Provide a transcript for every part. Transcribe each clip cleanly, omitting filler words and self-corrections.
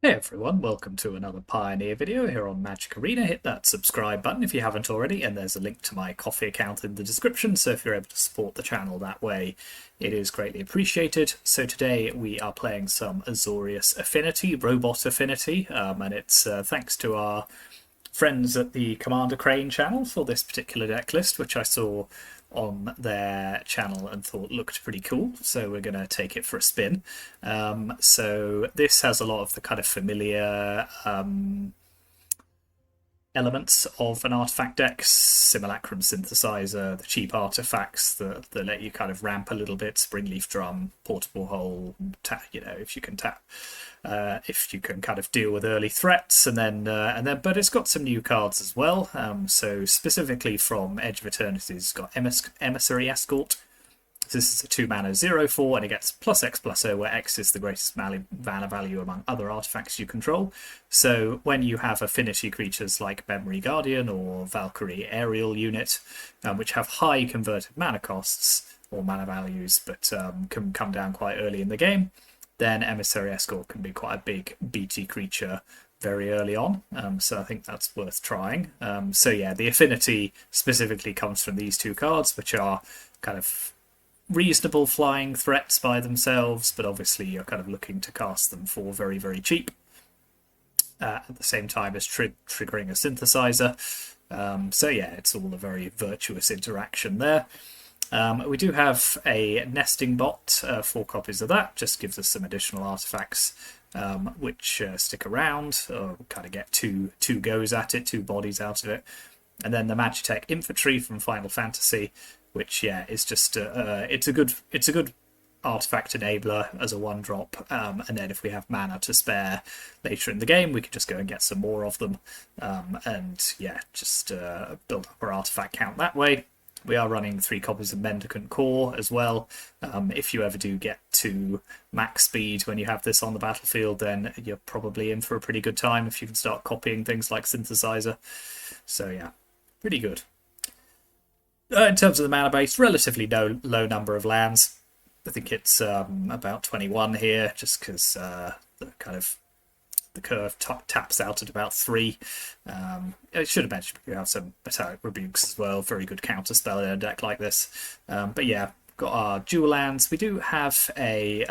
Hey everyone, welcome to another Pioneer video here on Magic Arena. Hit that subscribe button if you haven't already, and there's a link to my coffee account in the description, so if you're able to support the channel that way, it is greatly appreciated. So today we are playing some Azorius Affinity, Robot Affinity, and it's thanks to our friends at the Commander Crane channel for this particular deck list, which I saw on their channel and thought looked pretty cool, so we're going to take it for a spin. So this has a lot of the kind of familiar elements of an artifact deck: Simulacrum, Synthesizer, the cheap artifacts that let you kind of ramp a little bit, Springleaf Drum, Portable Hole, if you can tap, if you can kind of deal with early threats, and then but it's got some new cards as well. So specifically from Edge of Eternity, it's got Emissary Escort. This is a 2-mana 0/4, and it gets +X/+O, where X is the greatest mana value among other artifacts you control. So when you have affinity creatures like Memory Guardian or Valkyrie Aerial Unit, which have high converted mana costs or mana values, but can come down quite early in the game, then Emissary Escort can be quite a big beaty creature very early on, so I think that's worth trying. So yeah, the affinity specifically comes from these two cards, which are kind of reasonable flying threats by themselves, but obviously you're kind of looking to cast them for very, very cheap, at the same time as triggering a synthesizer. So yeah, it's all a very virtuous interaction there. We do have a nesting bot, 4 copies of that, just gives us some additional artifacts which stick around, or kind of get two goes at it, 2 bodies out of it. And then the Magitech Infantry from Final Fantasy, which is just it's a good artifact enabler as a 1-drop, and then if we have mana to spare later in the game, we can just go and get some more of them, and just build up our artifact count that way. We are running 3 copies of Mendicant Core as well. If you ever do get to max speed when you have this on the battlefield, then you're probably in for a pretty good time if you can start copying things like Synthesizer. So yeah, pretty good. In terms of the mana base, relatively low number of lands. I think it's about 21 here, just because the curve taps out at about 3. I should have mentioned we have some Metallic Rebukes as well, very good counter spell in a deck like this. But yeah, got our dual lands. We do have a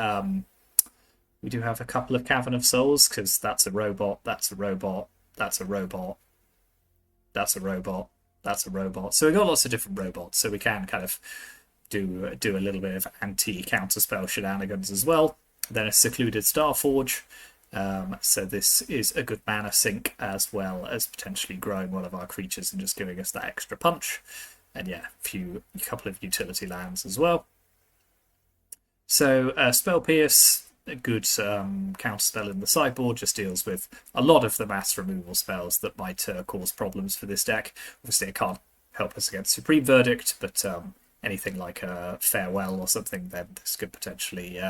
couple of Cavern of Souls, because that's a robot, that's a robot, that's a robot, that's a robot, that's a robot. So we've got lots of different robots, so we can kind of do a little bit of anti-counterspell shenanigans as well. Then a Secluded Starforge. So this is a good mana sink, as well as potentially growing one of our creatures and just giving us that extra punch. And yeah, a couple of utility lands as well. So Spell Pierce, a good counterspell in the sideboard, just deals with a lot of the mass removal spells that might cause problems for this deck. Obviously it can't help us against Supreme Verdict, but anything like a Farewell or something, then this could potentially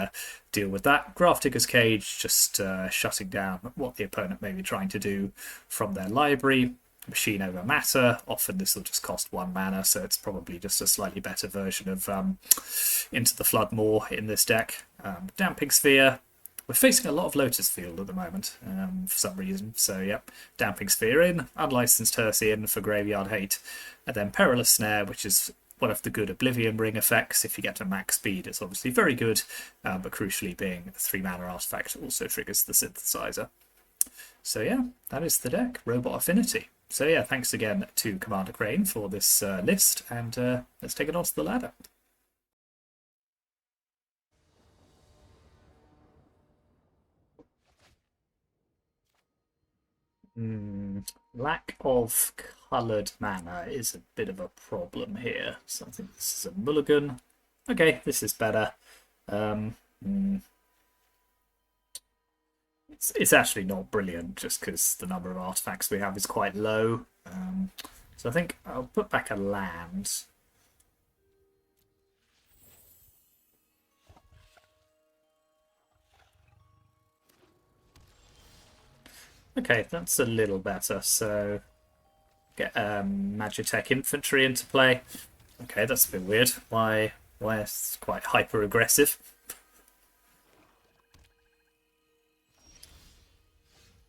deal with that. Grafdigger's Cage, just shutting down what the opponent may be trying to do from their library. Machine Over Matter, often this will just cost 1 mana, so it's probably just a slightly better version of Into the Floodmoor in this deck. Damping Sphere, we're facing a lot of Lotus Field at the moment, for some reason, so yep, Damping Sphere in, Unlicensed Hearse in for Graveyard Hate, and then Perilous Snare, which is one of the good Oblivion Ring effects. If you get to max speed, it's obviously very good, but crucially, being a 3-mana artifact, also triggers the Synthesizer. So yeah, that is the deck, Robot Affinity. So yeah, thanks again to Commander Crane for this list, and let's take it on to the ladder. Lack of coloured mana is a bit of a problem here. So I think this is a mulligan. Okay, this is better. It's actually not brilliant, just because the number of artifacts we have is quite low. So I think I'll put back a land. Okay, that's a little better. So get Magitech Infantry into play. Okay, that's a bit weird. Why it's quite hyper aggressive.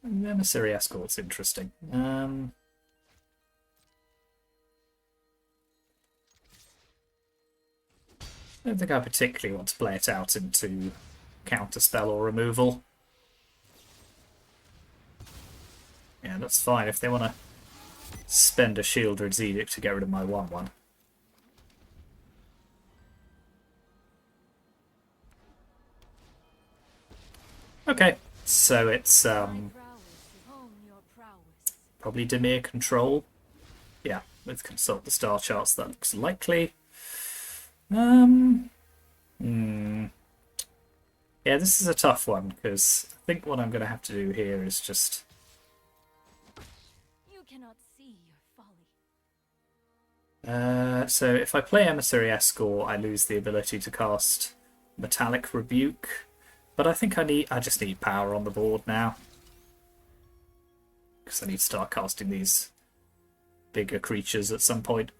Emissary Escort's interesting. I don't think I particularly want to play it out into counterspell or removal. Yeah, that's fine if they want to spend a Shieldred's Edict to get rid of my 1/1. Okay, so it's probably Dimir control. Yeah, with consult the star charts, that looks likely. Yeah, this is a tough one because I think what I'm going to have to do here is just. You cannot see your folly. So if I play Emissary Escort, I lose the ability to cast Metallic Rebuke. But I think I just need power on the board now. Because I need to start casting these bigger creatures at some point.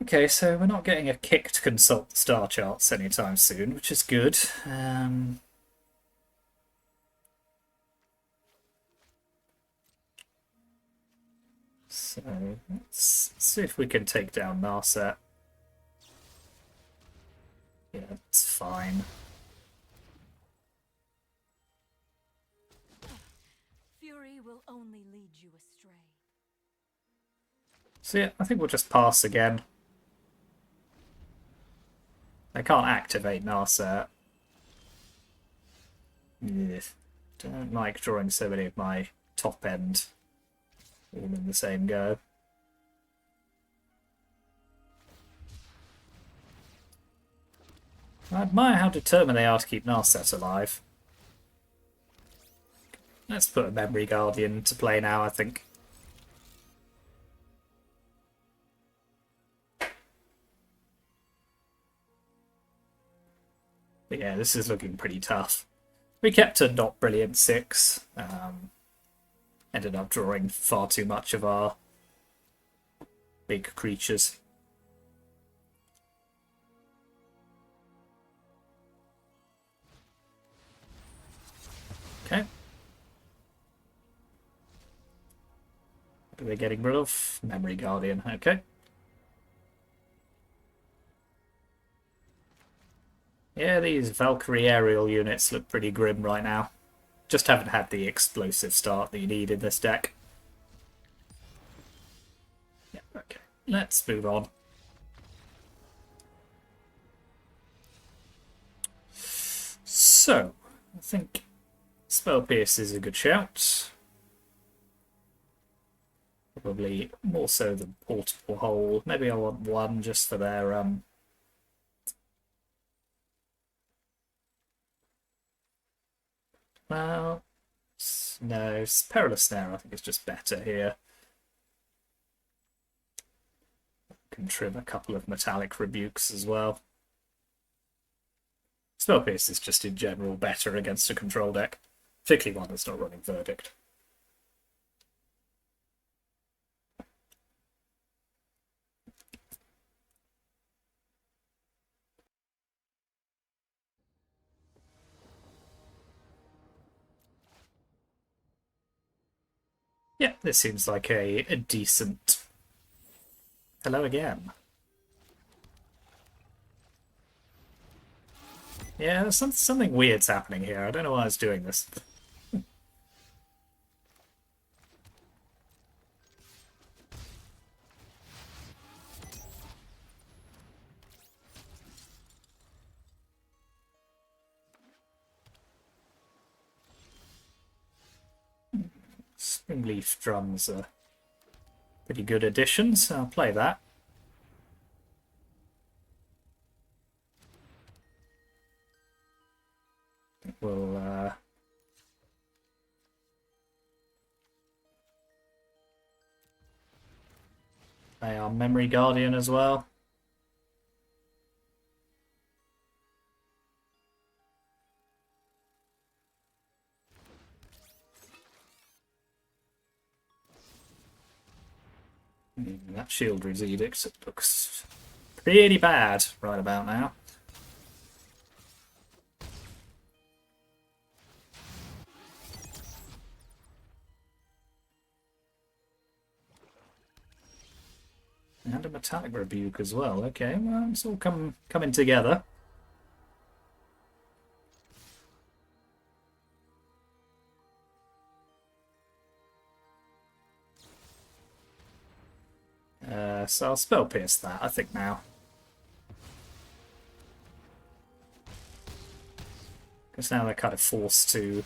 Okay, so we're not getting a kick to consult the star charts anytime soon, which is good. So let's see if we can take down Narset. Yeah, it's fine. Fury will only lead you astray. So yeah, I think we'll just pass again. I can't activate Narset. Ugh. Don't like drawing so many of my top end all in the same go. I admire how determined they are to keep Narset alive. Let's put a Memory Guardian to play now, I think. But yeah, this is looking pretty tough. We kept a not brilliant 6. Ended up drawing far too much of our big creatures. Okay. What are they getting rid of? Memory Guardian, okay. Yeah, these Valkyrie aerial units look pretty grim right now. Just haven't had the explosive start that you need in this deck. Yeah, okay. Let's move on. So, I think Spell Pierce is a good shout. Probably more so than Portable Hole. Maybe I want one just for their well, no, Perilous Snare I think is just better here. Can trim a couple of Metallic Rebukes as well. Spell Pierce is just in general better against a control deck, particularly one that's not running Verdict. Yeah, this seems like a decent. Hello again. Yeah, something weird's happening here. I don't know why I was doing this. Springleaf drums are pretty good additions, so I'll play that. We'll play our Memory Guardian as well. That Shieldred's Edict looks pretty bad right about now. And a Metallic Rebuke as well. Okay, well, it's all coming together. So I'll Spell Pierce that, I think, now. Because now they're kind of forced to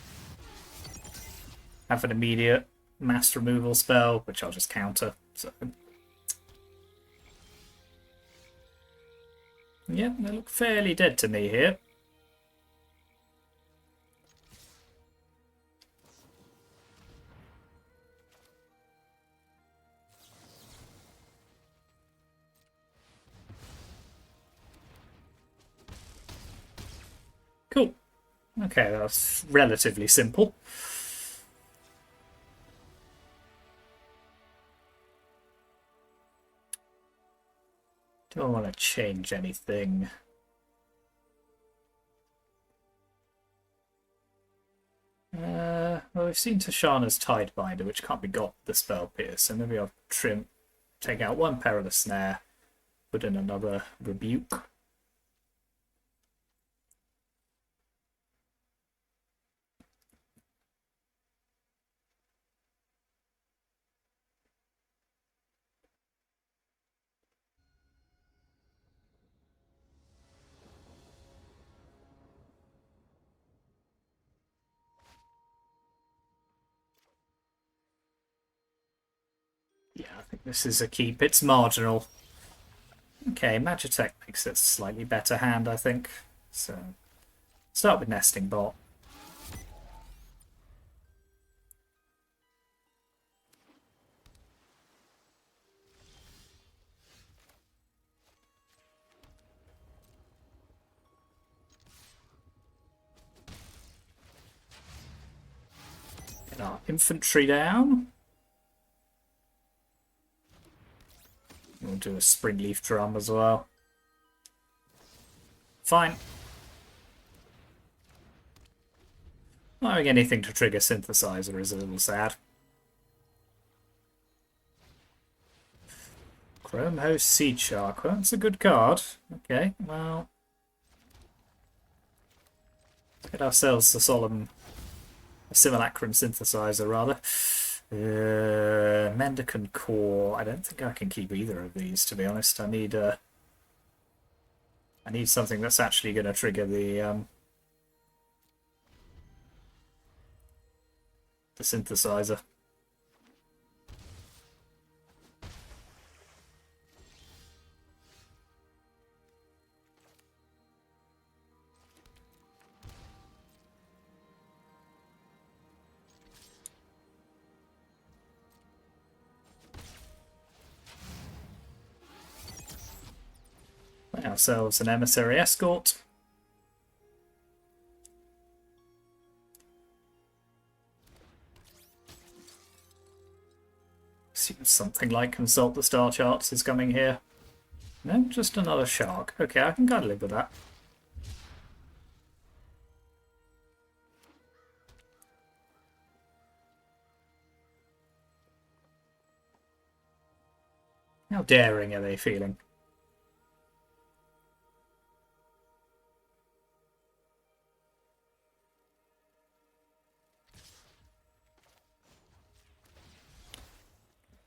have an immediate mass removal spell, which I'll just counter. So, yeah, they look fairly dead to me here. Cool. Okay, that's relatively simple. Do I want to change anything? Well, we've seen Tashana's Tidebinder, which can't be got with the Spell Pierce, so maybe I'll take out one Perilous Snare, put in another Rebuke. Yeah, I think this is a keep. It's marginal. Okay, Magitech makes it a slightly better hand, I think. So, start with Nesting Bot. Get our infantry down. We'll do a Springleaf Drum as well. Fine. Not having anything to trigger Synthesizer is a little sad. Chrome Host Seed Shark. Well, that's a good card. Okay, well. Let's get ourselves a Simulacrum Synthesizer, rather. Mendicant Core. I don't think I can keep either of these, to be honest. I need something that's actually going to trigger the Synthesizer. Get ourselves an Emissary Escort. Seems something like Consult the Star Charts is coming here. No, just another shark. Okay, I can kind of live with that. How daring are they feeling?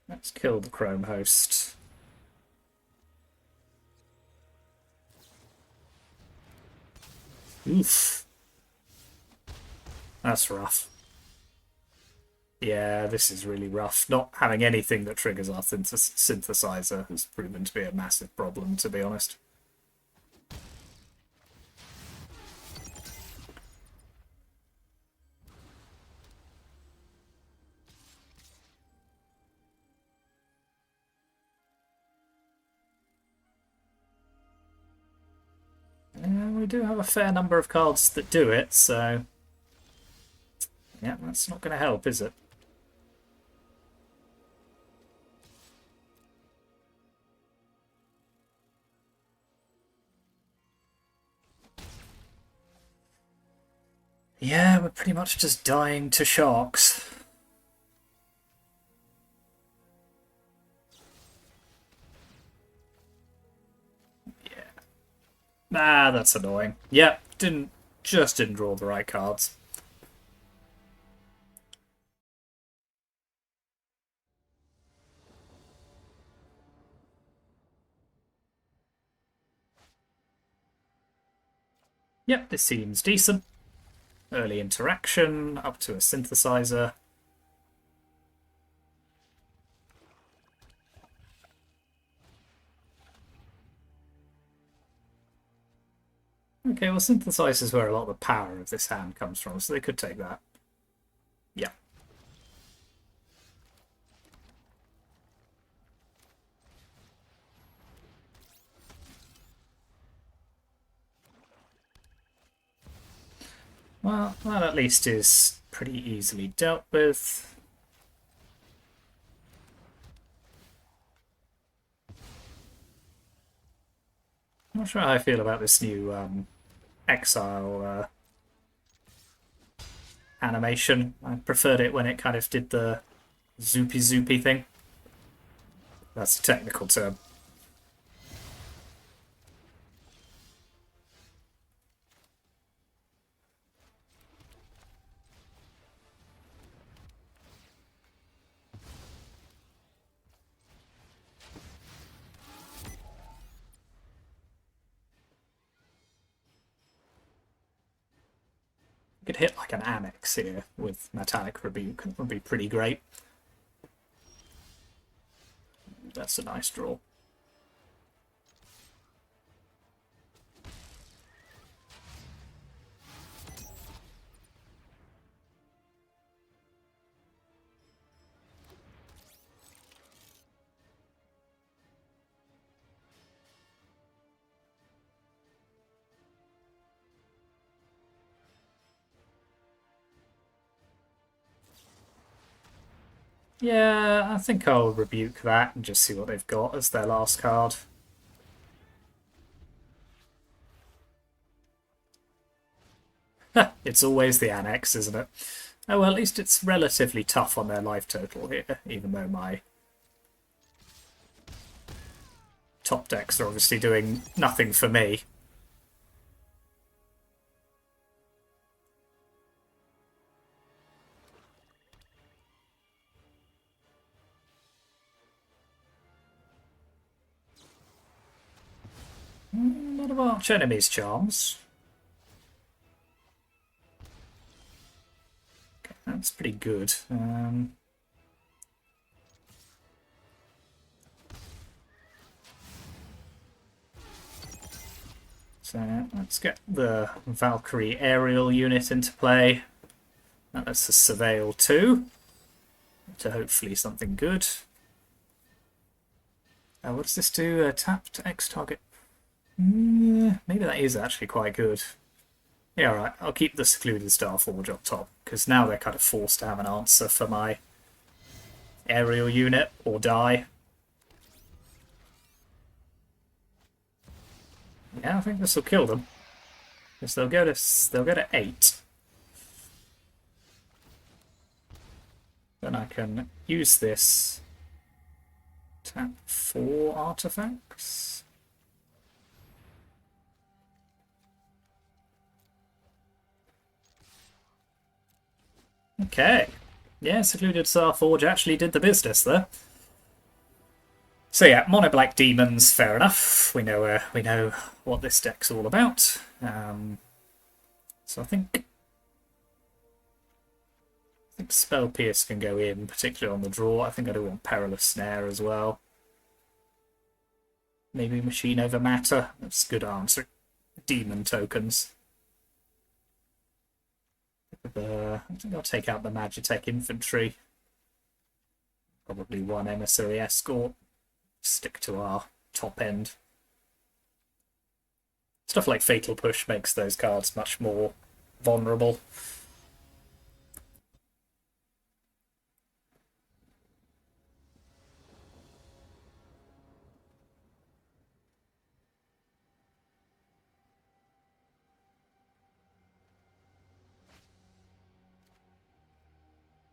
Let's kill the Chrome Host. Oof. That's rough. Yeah, this is really rough. Not having anything that triggers our Synthesizer has proven to be a massive problem, to be honest. We do have a fair number of cards that do it, so yeah, that's not going to help, is it? Yeah, we're pretty much just dying to sharks. Ah, that's annoying. Yep, didn't draw the right cards. Yep, this seems decent. Early interaction, up to a synthesizer. Okay, well, synthesizer's where a lot of the power of this hand comes from, so they could take that. Yeah. Well, that at least is pretty easily dealt with. I'm not sure how I feel about this new exile animation. I preferred it when it kind of did the zoopy thing. That's a technical term. You could hit like an Annex here with Metallic Rebuke. That would be pretty great. That's a nice draw. Yeah, I think I'll rebuke that and just see what they've got as their last card. It's always the Annex, isn't it? Oh, well, at least it's relatively tough on their life total here, even though my top decks are obviously doing nothing for me. What of Arch Enemy's charms? Okay, that's pretty good. So let's get the Valkyrie aerial unit into play. That's the Surveil 2. To hopefully something good. What does this do? Tap to X target. Maybe that is actually quite good. Yeah, alright. I'll keep the Secluded Starforge up top, because now they're kind of forced to have an answer for my aerial unit, or die. Yeah, I think this will kill them. Because they'll go to 8. Then I can use this. Tap 4 artifacts. Okay. Yeah, Secluded Starforge actually did the business there. So yeah, mono black demons, fair enough. We know what this deck's all about. So I think Spell Pierce can go in, particularly on the draw. I think I do want Perilous Snare as well. Maybe Machine Over Matter. That's a good answer. Demon tokens. I think I'll take out the Magitech Infantry. Probably one Emissary Escort. Stick to our top end. Stuff like Fatal Push makes those cards much more vulnerable.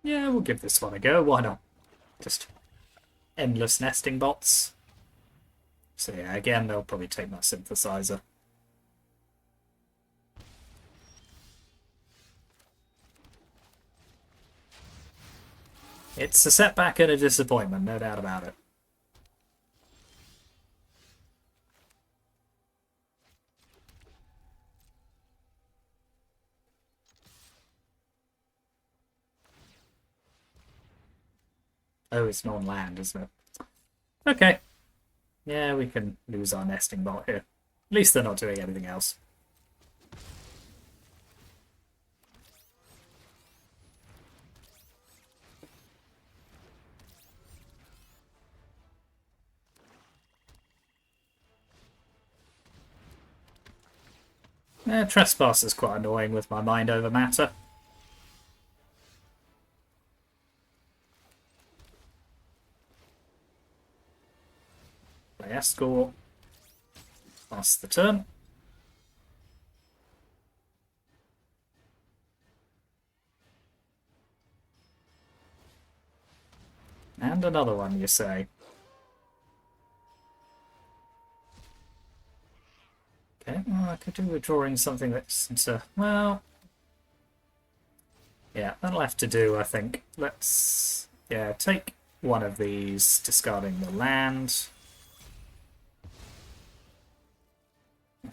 Yeah, we'll give this one a go. Why not? Just endless nesting bots. So yeah, again, they'll probably take my Synthesizer. It's a setback and a disappointment, no doubt about it. Oh, it's non-land, isn't it? Okay. Yeah, we can lose our nesting bot here. At least they're not doing anything else. Trespass is quite annoying with my mind over matter. Play Escort. Pass the turn. And another one, you say. Okay, well, I could do with drawing something that's into... Well... Yeah, that'll have to do, I think. Let's... Yeah, take one of these, discarding the land.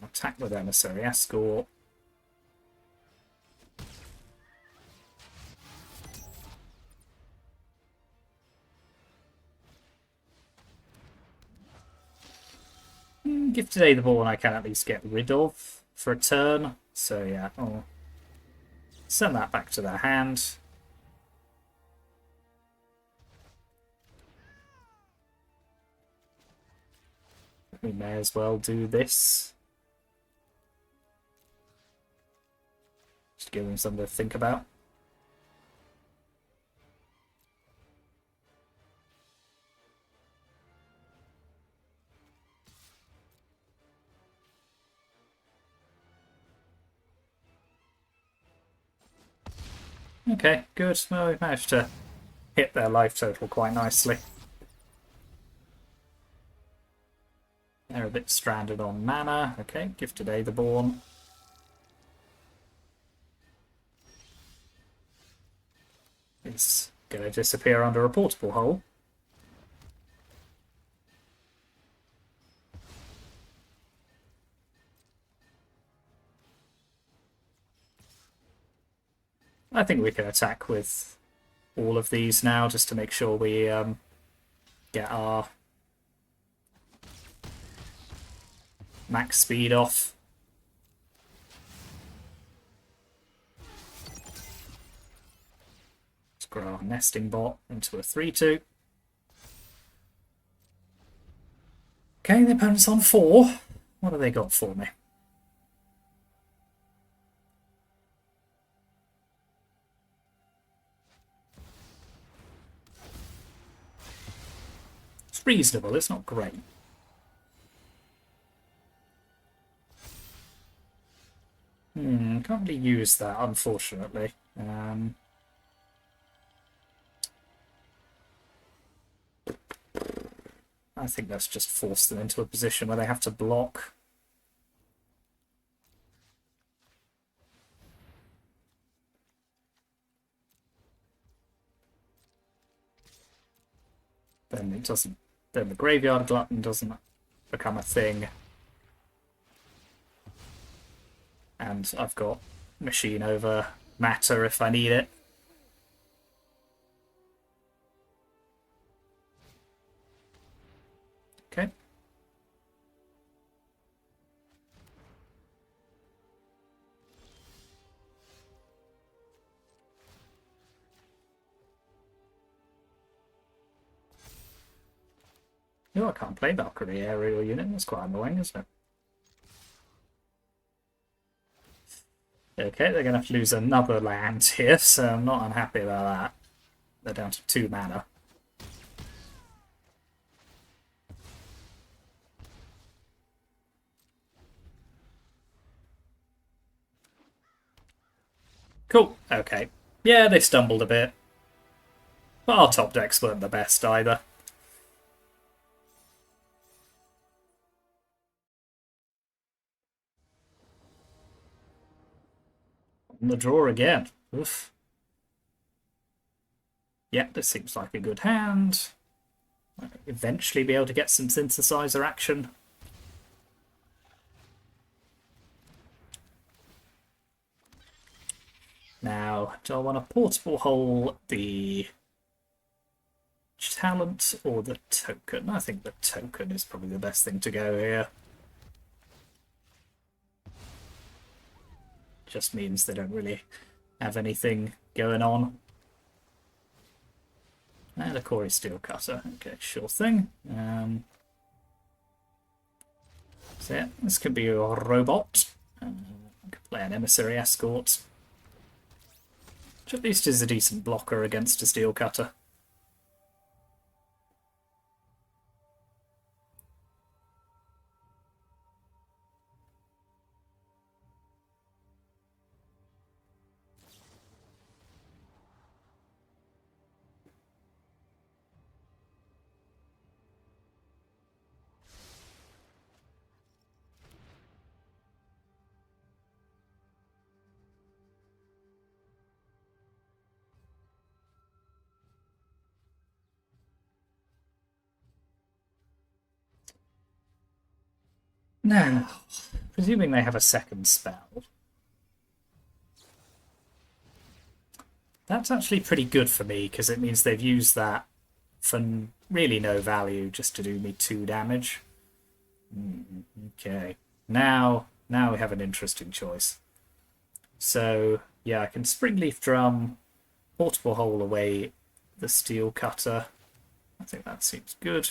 Attack with Emissary Escort. Gifted Aether Ball I can at least get rid of for a turn. So yeah, I'll send that back to their hand. We may as well do this. Just give them something to think about. Okay, good. Well, we've managed to hit their life total quite nicely. They're a bit stranded on mana. Okay, Gifted Aetherborn. It's going to disappear under a portable hole. I think we can attack with all of these now just to make sure we get our max speed off. Let's grow our nesting bot into a 3-2. Okay, the opponent's on 4. What have they got for me? It's reasonable, it's not great. Can't really use that, unfortunately. I think that's just forced them into a position where they have to block. Then it doesn't. Then the Graveyard Glutton doesn't become a thing. And I've got Machine over Matter if I need it. Okay. Oh, I can't play Valkyrie aerial unit. That's quite annoying, isn't it? Okay, they're going to have to lose another land here, so I'm not unhappy about that. They're down to 2 mana. Cool, okay. Yeah, they stumbled a bit. But our top decks weren't the best either. On the draw again. Oof. Yeah, this seems like a good hand. Might eventually be able to get some synthesizer action. Now, do I want to portable hole the talent or the token? I think the token is probably the best thing to go here. Just means they don't really have anything going on. And a Corey Steel Cutter. Okay, sure thing. So yeah, this could be a robot. I could play an Emissary Escort. Which at least is a decent blocker against a Steel Cutter. Now, presuming they have a second spell, that's actually pretty good for me because it means they've used that for really no value just to do me 2 damage. Okay, now we have an interesting choice. So yeah, I can Springleaf Drum, Portable Hole away the Steel Cutter. I think that seems good.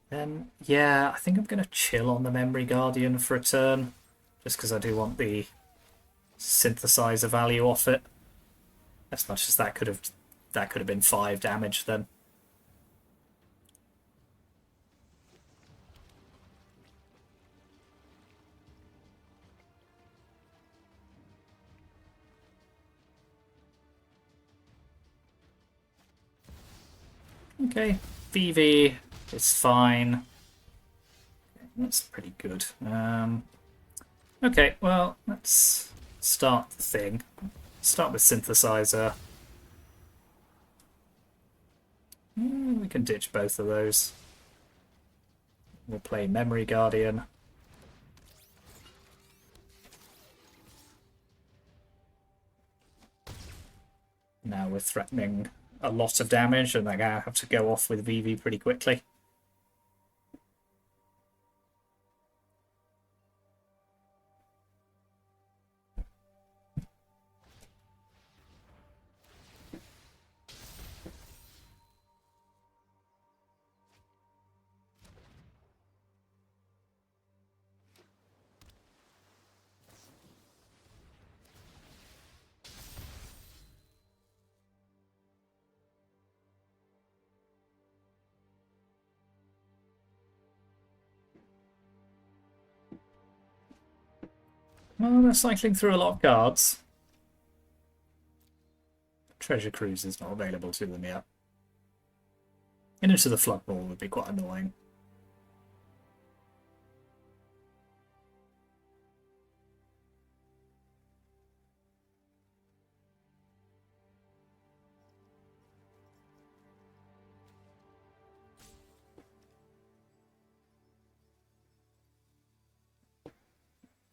Then, yeah, I think I'm going to chill on the Memory Guardian for a turn, just because I do want the synthesizer value off it. As much as that could have been 5 damage then. Okay, VV is fine. That's pretty good. Okay, well, let's start the thing. Start with Synthesizer. We can ditch both of those. We'll play Memory Guardian. Now we're threatening a lot of damage, and they're going to have to go off with VV pretty quickly. Well, they're cycling through a lot of cards. Treasure Cruise is not available to them yet. And Into the Flood Ball would be quite annoying.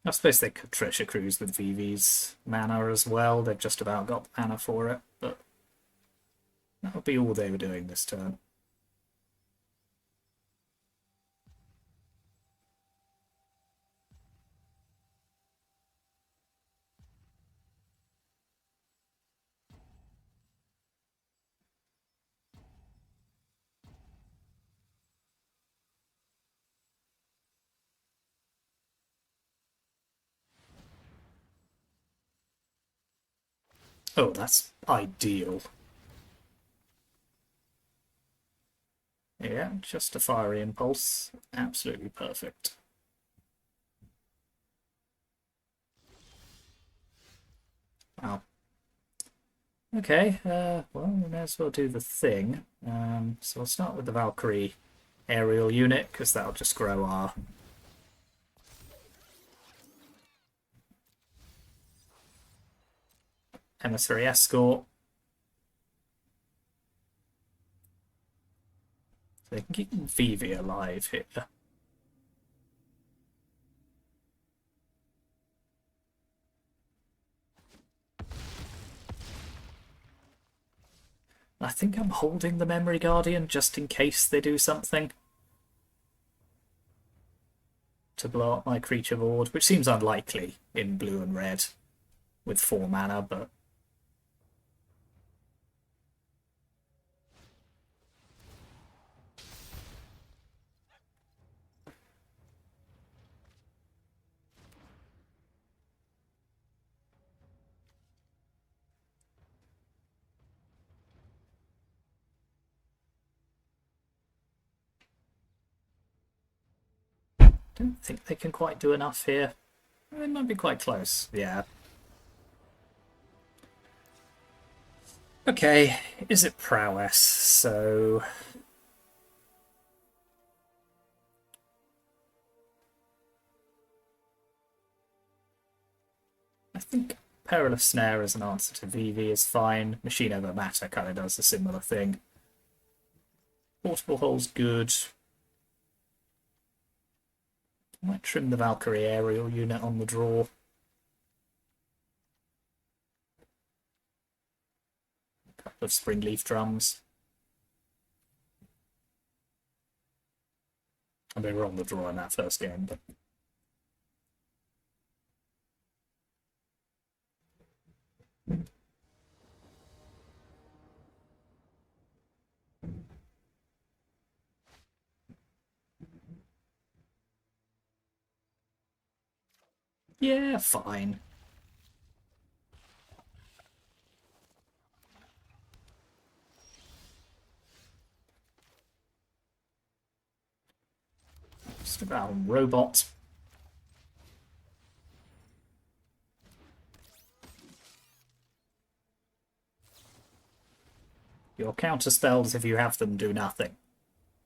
I suppose they could Treasure Cruise with VV's mana as well. They've just about got the mana for it, but that would be all they were doing this turn. Oh, that's ideal. Yeah, just a Fiery Impulse. Absolutely perfect. Wow. Okay, well, we may as well do the thing. So we'll start with the Valkyrie aerial unit, because that'll just grow our Emissary Escort. So they can keep Vivi alive here. I think I'm holding the Memory Guardian just in case they do something to blow up my creature board, which seems unlikely in blue and red with 4 mana, but I don't think they can quite do enough here. It might be quite close, yeah. Okay, is it Prowess? So I think Perilous Snare as an answer to VV is fine. Machine Over Matter kind of does a similar thing. Portable Hole's good. Might trim the Valkyrie aerial unit on the draw. A couple of Springleaf drums. I mean, we were on the draw in that first game, but yeah, fine. Just about robot. Your counter spells, if you have them, do nothing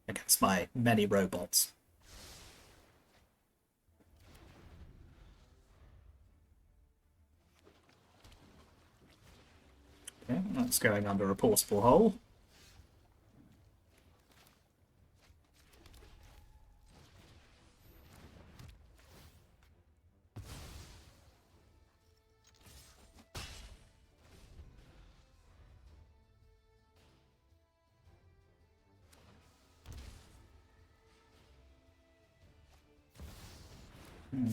against my many robots. Okay, that's going under a portable hole.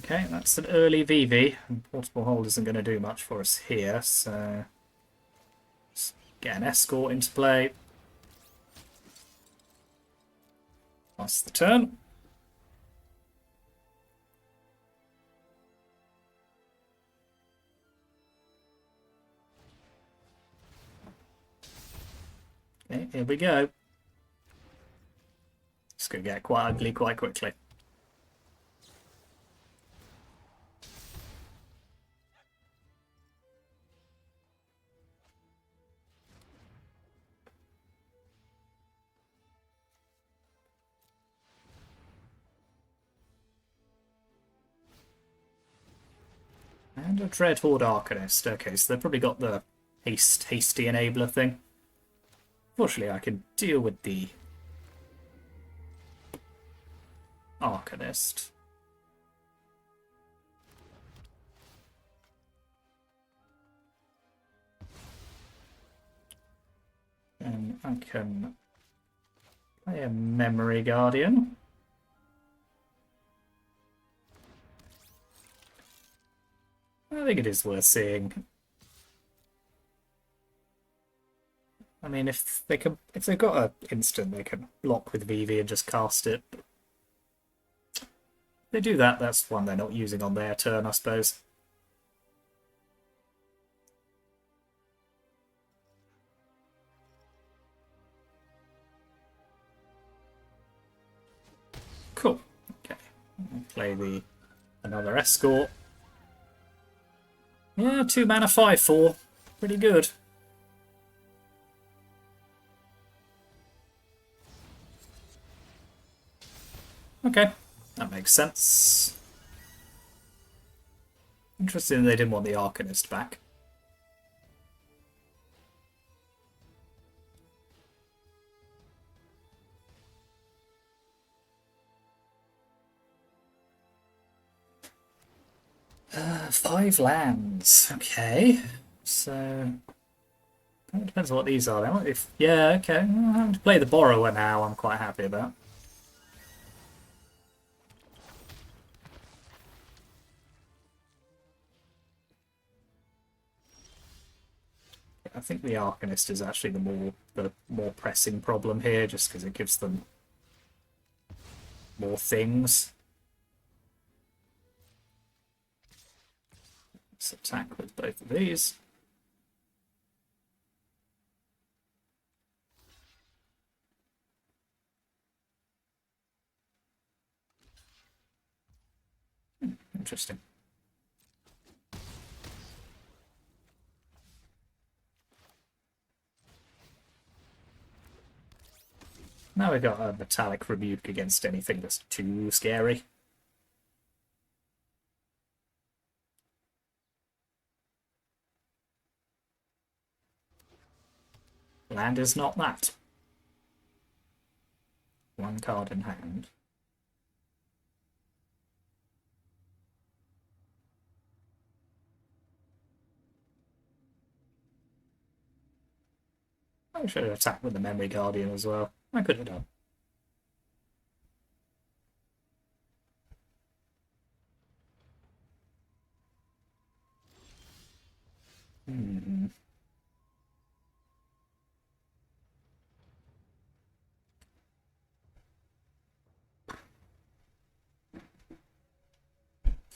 Okay, that's an early VV. Portable hold isn't going to do much for us here, so let's get an escort into play. That's the turn. Okay, here we go. It's going to get quite ugly quite quickly. And a Dreadhorde Arcanist. Okay, so they've probably got the hasty enabler thing. Fortunately, I can deal with the Arcanist. And I can play a Memory Guardian. I think it is worth seeing. I mean, if they've got an instant, they can block with VV and just cast it. If they do that, that's one they're not using on their turn, I suppose. Cool. Okay. I'll play another escort. Yeah, 2 mana 5/4. Pretty good. Okay, that makes sense. Interesting they didn't want the Arcanist back. Five lands. Okay. So it depends on what these are. They might be. Yeah, okay. I'm having to play the Borrower now. I'm quite happy about. I think the Arcanist is actually the more pressing problem here, just because it gives them more things. Let's attack with both of these. Interesting. Now we've got a Metallic Rebuke against anything that's too scary. Land is not that. One card in hand. I should have attacked with the Memory Guardian as well. I could have done. Hmm.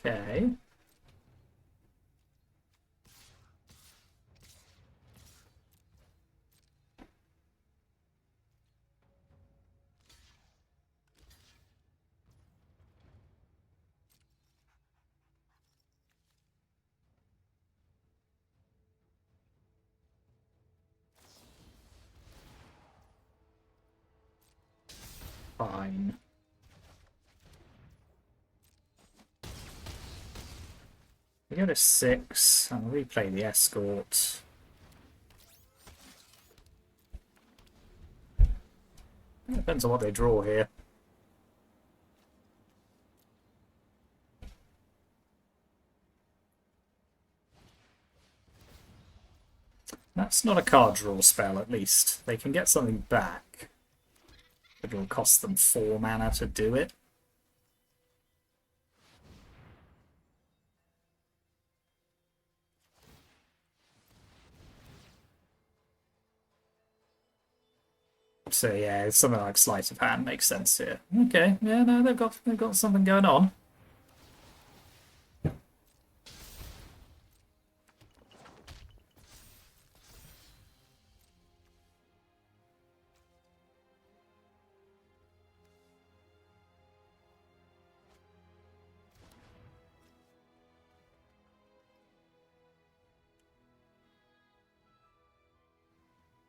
Okay. Fine. We go to 6 and replay the Escort. It depends on what they draw here. That's not a card draw spell, at least. They can get something back. It'll cost them 4 mana to do it. So yeah, something like Sleight of Hand makes sense here. Okay, yeah, no, they've got something going on.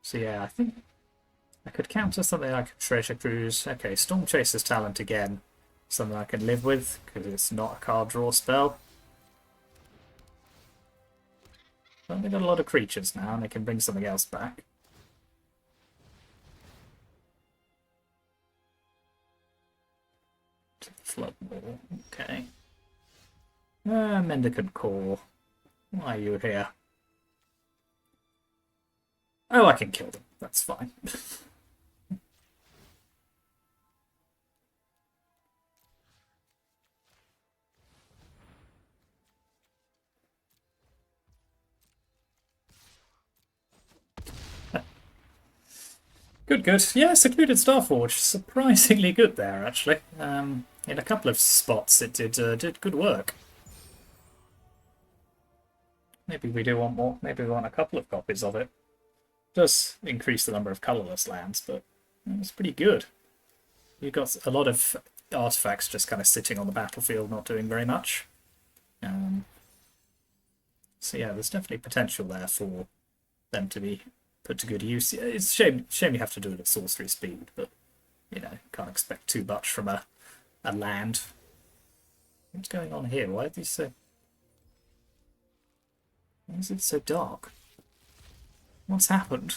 So yeah, I think I could counter something like a Treasure Cruise. Okay, Storm Chaser's Talent again. Something I can live with, because it's not a card draw spell. But they've got a lot of creatures now, and they can bring something else back. Flood Wall, okay. Mendicant Core. Why are you here? Oh, I can kill them. That's fine. Good, good. Yeah, Secluded Starforge. Surprisingly good there, actually. In a couple of spots, it did good work. Maybe we do want more. Maybe we want a couple of copies of it. Does increase the number of colourless lands, but it's pretty good. You've got a lot of artifacts just kind of sitting on the battlefield, not doing very much. So yeah, there's definitely potential there for them to be put to good use. It's a shame you have to do it at sorcery speed, but you know, can't expect too much from a land. What's going on here? Why are these so... Why is it so dark? What's happened?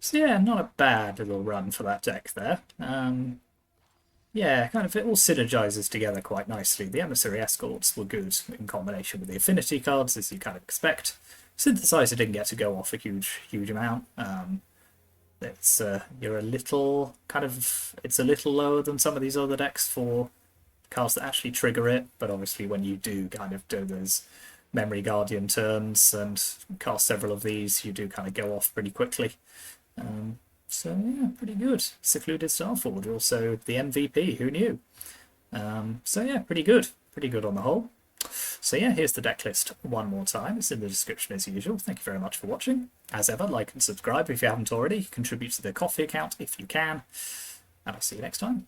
So yeah, not a bad little run for that deck there. Yeah, kind of it all synergizes together quite nicely. The Emissary Escorts were good in combination with the Affinity cards, as you kind of expect. Synthesizer didn't get to go off a huge amount. It's you're a little kind of it's a little lower than some of these other decks for cards that actually trigger it, but obviously when you do kind of do those Memory Guardian turns and cast several of these, you do kind of go off pretty quickly. So yeah, pretty good. Secluded Starforge, also the MVP, who knew? So yeah, pretty good on the whole. So yeah, here's the deck list one more time. It's in the description as usual. Thank you very much for watching. As ever, like and subscribe if you haven't already. Contribute to the Coffee account if you can. And I'll see you next time.